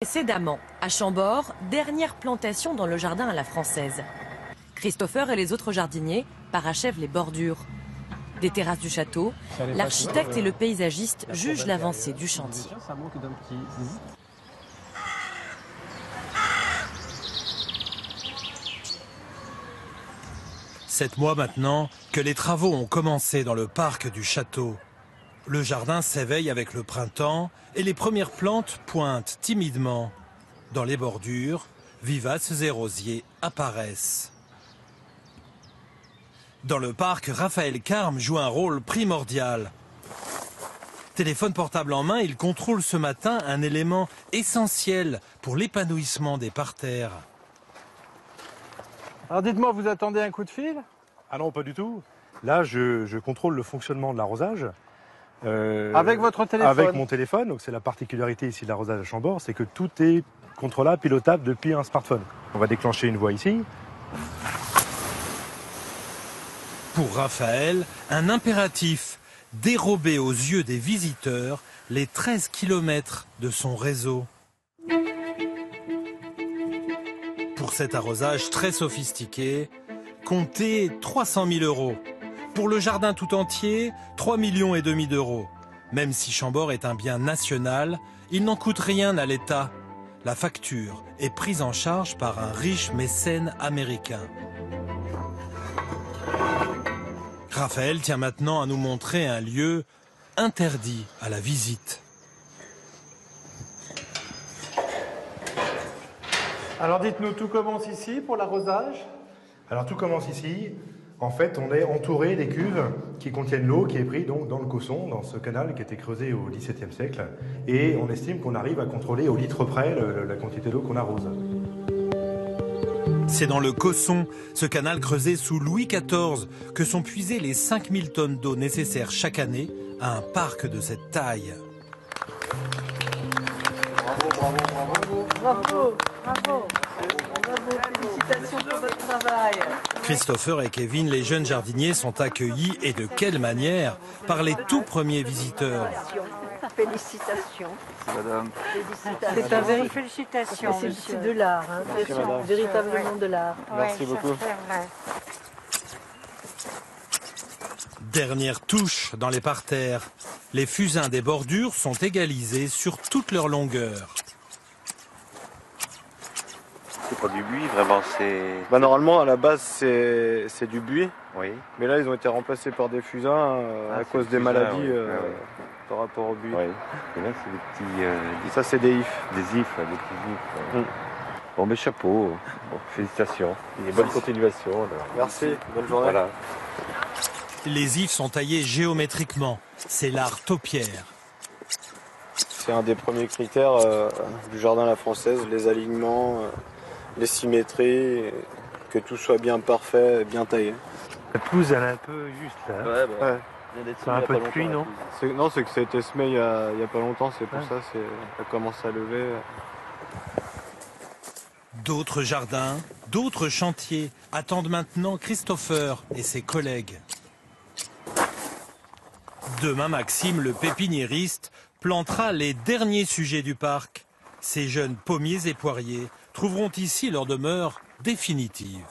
Précédemment, à Chambord, dernière plantation dans le jardin à la française. Christopher et les autres jardiniers parachèvent les bordures. Des terrasses du château, l'architecte et le paysagiste jugent l'avancée du chantier. 7 mois maintenant que les travaux ont commencé dans le parc du château. Le jardin s'éveille avec le printemps et les premières plantes pointent timidement. Dans les bordures, vivaces et rosiers apparaissent. Dans le parc, Raphaël Carme joue un rôle primordial. Téléphone portable en main, il contrôle ce matin un élément essentiel pour l'épanouissement des parterres. Alors dites-moi, vous attendez un coup de fil? Ah non, pas du tout. Là, je contrôle le fonctionnement de l'arrosage. Avec votre téléphone? Avec mon téléphone. Donc c'est la particularité ici de l'arrosage à Chambord, c'est que tout est contrôlable, pilotable depuis un smartphone. On va déclencher une voie ici. Pour Raphaël, un impératif, dérober aux yeux des visiteurs les 13 kilomètres de son réseau. Pour cet arrosage très sophistiqué, comptez 300 000 €. Pour le jardin tout entier, 3,5 millions d'euros. Même si Chambord est un bien national, il n'en coûte rien à l'État. La facture est prise en charge par un riche mécène américain. Raphaël tient maintenant à nous montrer un lieu interdit à la visite. Alors dites-nous, tout commence ici pour l'arrosage? Alors tout commence ici. En fait, on est entouré des cuves qui contiennent l'eau qui est prise donc dans le Cosson, dans ce canal qui a été creusé au XVIIe siècle. Et on estime qu'on arrive à contrôler au litre près la quantité d'eau qu'on arrose. C'est dans le Cosson, ce canal creusé sous Louis XIV, que sont puisées les 5000 tonnes d'eau nécessaires chaque année à un parc de cette taille. Bravo, bravo, bravo, bravo, bravo. Félicitations pour votre travail. Christopher et Kevin, les jeunes jardiniers, sont accueillis, et de quelle manière, par les tout premiers visiteurs. Félicitations. Madame. C'est un véritable félicitations. C'est de l'art, hein. C'est véritablement de l'art. Merci beaucoup. Dernière touche dans les parterres. Les fusains des bordures sont égalisés sur toute leur longueur. C'est pas du buis, vraiment, c'est... Normalement, à la base, c'est du buis. Oui. Mais là, ils ont été remplacés par des fusains à cause des maladies par rapport au buis. Oui. Et là, c'est des petits... Ça, c'est des ifs. Des ifs, des petits ifs. Bon, mais chapeau. Bon, félicitations. Et bonne continuation. Alors. Merci. Bonne journée. Voilà. Les ifs sont taillés géométriquement. C'est l'art taupière. C'est un des premiers critères du jardin à la française, les alignements, les symétries, que tout soit bien parfait, bien taillé. La pelouse, elle est un peu juste là. Ouais, bah, Ouais. C'est un peu de pluie, non? Non, c'est que ça a été semé il y a pas longtemps, c'est pour ça, ça commence à lever. D'autres jardins, d'autres chantiers attendent maintenant Christopher et ses collègues. Demain, Maxime, le pépiniériste, plantera les derniers sujets du parc. Ces jeunes pommiers et poiriers trouveront ici leur demeure définitive.